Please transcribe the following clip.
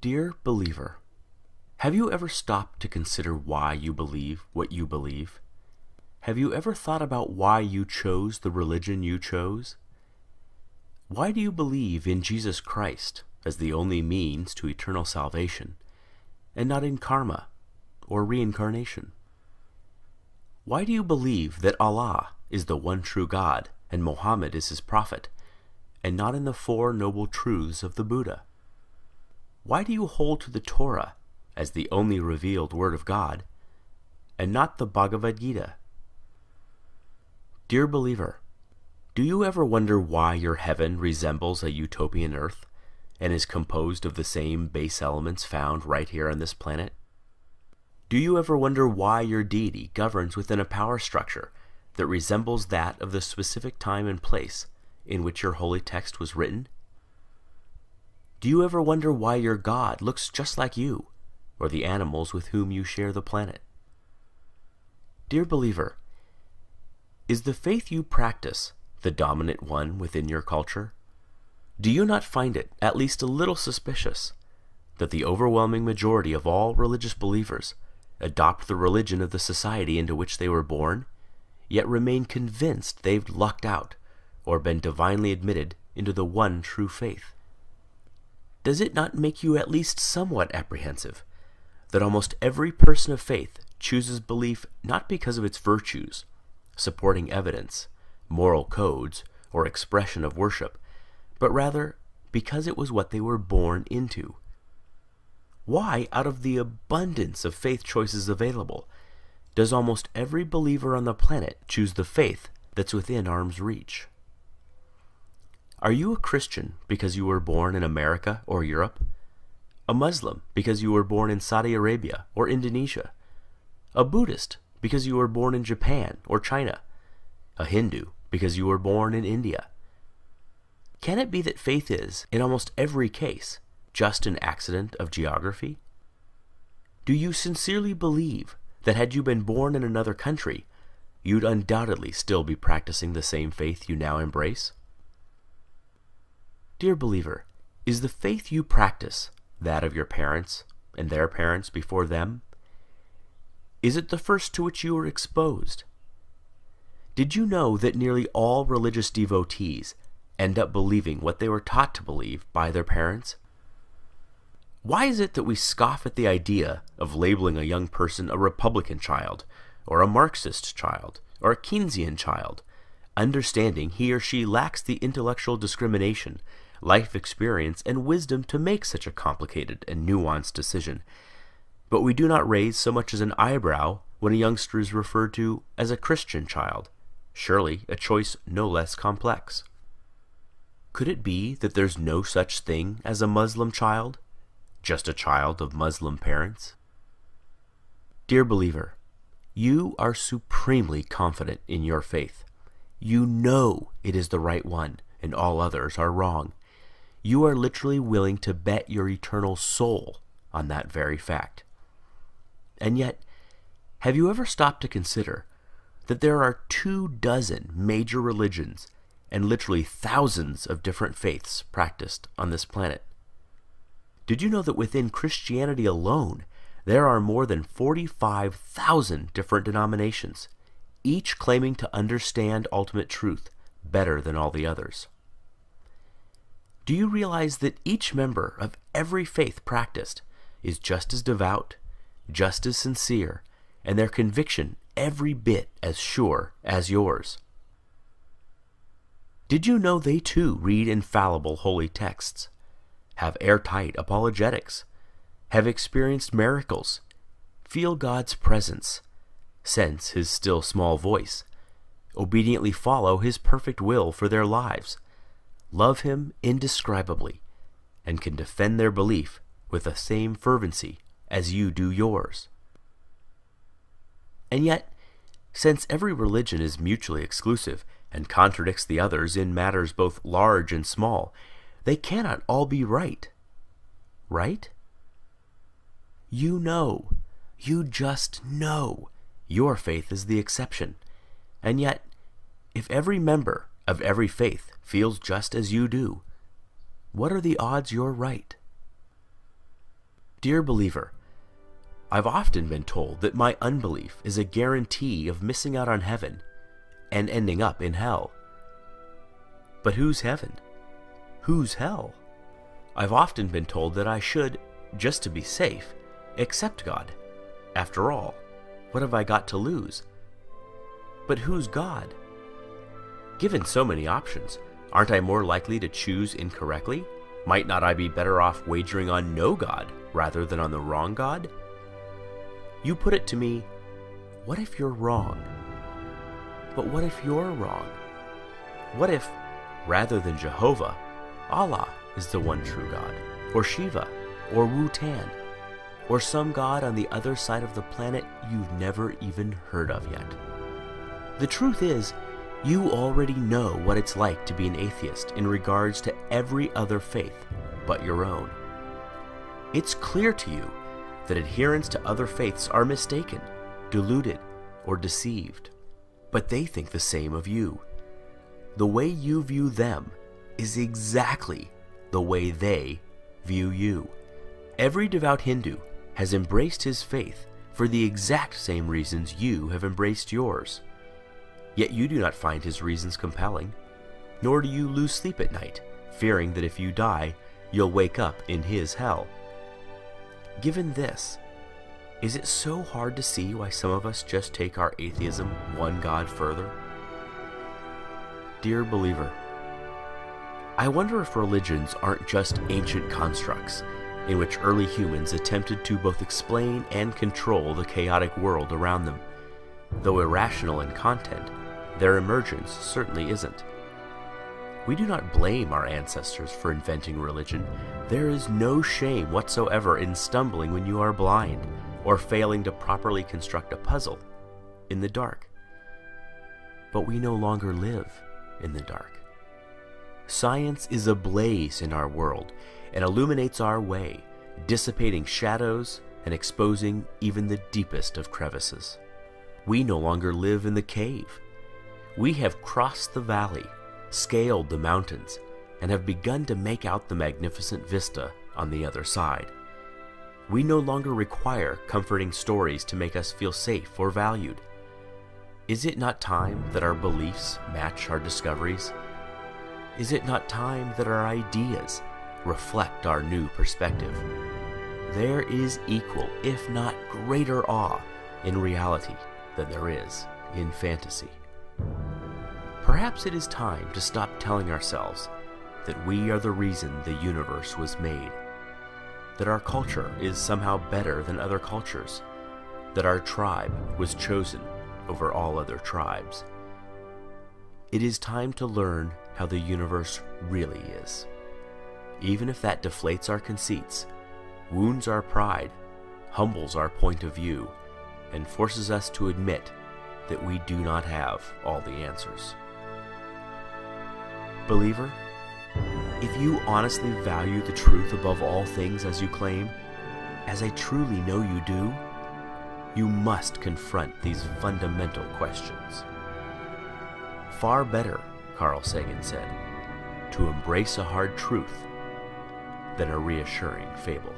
Dear believer, have you ever stopped to consider why you believe what you believe? Have you ever thought about why you chose the religion you chose? Why do you believe in Jesus Christ as the only means to eternal salvation, and not in karma or reincarnation? Why do you believe that Allah is the one true God and Muhammad is his prophet, and not in the Four Noble Truths of the Buddha? Why do you hold to the Torah as the only revealed word of God, and not the Bhagavad Gita? Dear believer, do you ever wonder why your heaven resembles a utopian earth, and is composed of the same base elements found right here on this planet? Do you ever wonder why your deity governs within a power structure that resembles that of the specific time and place in which your holy text was written? Do you ever wonder why your God looks just like you, or the animals with whom you share the planet? Dear believer, is the faith you practice the dominant one within your culture? Do you not find it at least a little suspicious that the overwhelming majority of all religious believers adopt the religion of the society into which they were born, yet remain convinced they've lucked out or been divinely admitted into the one true faith? Does it not make you at least somewhat apprehensive that almost every person of faith chooses belief not because of its virtues, supporting evidence, moral codes, or expression of worship, but rather because it was what they were born into? Why, out of the abundance of faith choices available, does almost every believer on the planet choose the faith that's within arm's reach? Are you a Christian because you were born in America or Europe? A Muslim because you were born in Saudi Arabia or Indonesia? A Buddhist because you were born in Japan or China? A Hindu because you were born in India? Can it be that faith is, in almost every case, just an accident of geography? Do you sincerely believe that had you been born in another country, you'd undoubtedly still be practicing the same faith you now embrace? Dear believer, is the faith you practice that of your parents and their parents before them? Is it the first to which you were exposed? Did you know that nearly all religious devotees end up believing what they were taught to believe by their parents? Why is it that we scoff at the idea of labeling a young person a Republican child, or a Marxist child, or a Keynesian child, understanding he or she lacks the intellectual discrimination, life experience, and wisdom to make such a complicated and nuanced decision? But we do not raise so much as an eyebrow when a youngster is referred to as a Christian child, surely a choice no less complex. Could it be that there's no such thing as a Muslim child, just a child of Muslim parents? Dear believer, you are supremely confident in your faith. You know it is the right one and all others are wrong. You are literally willing to bet your eternal soul on that very fact. And yet, have you ever stopped to consider that there are 24 major religions and literally thousands of different faiths practiced on this planet? Did you know that within Christianity alone, there are more than 45,000 different denominations, each claiming to understand ultimate truth better than all the others? Do you realize that each member of every faith practiced is just as devout, just as sincere, and their conviction every bit as sure as yours? Did you know they too read infallible holy texts, have airtight apologetics, have experienced miracles, feel God's presence, sense his still small voice, obediently follow his perfect will for their lives, love him indescribably, and can defend their belief with the same fervency as you do yours? And yet, since every religion is mutually exclusive and contradicts the others in matters both large and small, they cannot all be right. Right? You just know, your faith is the exception. And yet, if every member of every faith feels just as you do, what are the odds you're right? Dear believer, I've often been told that my unbelief is a guarantee of missing out on heaven and ending up in hell. But who's heaven? Who's hell? I've often been told that I should, just to be safe, accept God. After all, what have I got to lose? But who's God? Given so many options, aren't I more likely to choose incorrectly? Might not I be better off wagering on no God rather than on the wrong God? You put it to me, what if you're wrong? But what if you're wrong? What if, rather than Jehovah, Allah is the one true God, or Shiva, or Wu-Tan, or some god on the other side of the planet you've never even heard of yet? The truth is, you already know what it's like to be an atheist in regards to every other faith but your own. It's clear to you that adherents to other faiths are mistaken, deluded, or deceived, but they think the same of you. The way you view them is exactly the way they view you. Every devout Hindu has embraced his faith for the exact same reasons you have embraced yours. Yet you do not find his reasons compelling, nor do you lose sleep at night, fearing that if you die, you'll wake up in his hell. Given this, is it so hard to see why some of us just take our atheism one God further? Dear believer, I wonder if religions aren't just ancient constructs in which early humans attempted to both explain and control the chaotic world around them. Though irrational in content, their emergence certainly isn't. We do not blame our ancestors for inventing religion. There is no shame whatsoever in stumbling when you are blind, or failing to properly construct a puzzle in the dark. But we no longer live in the dark. Science is ablaze in our world and illuminates our way, dissipating shadows and exposing even the deepest of crevices. We no longer live in the cave. We have crossed the valley, scaled the mountains, and have begun to make out the magnificent vista on the other side. We no longer require comforting stories to make us feel safe or valued. Is it not time that our beliefs match our discoveries? Is it not time that our ideas reflect our new perspective? There is equal, if not greater awe in reality than there is in fantasy. Perhaps it is time to stop telling ourselves that we are the reason the universe was made, that our culture is somehow better than other cultures, that our tribe was chosen over all other tribes. It is time to learn how the universe really is, even if that deflates our conceits, wounds our pride, humbles our point of view, and forces us to admit that we do not have all the answers. Believer, if you honestly value the truth above all things as you claim, as I truly know you do, you must confront these fundamental questions. Far better, Carl Sagan said, to embrace a hard truth than a reassuring fable.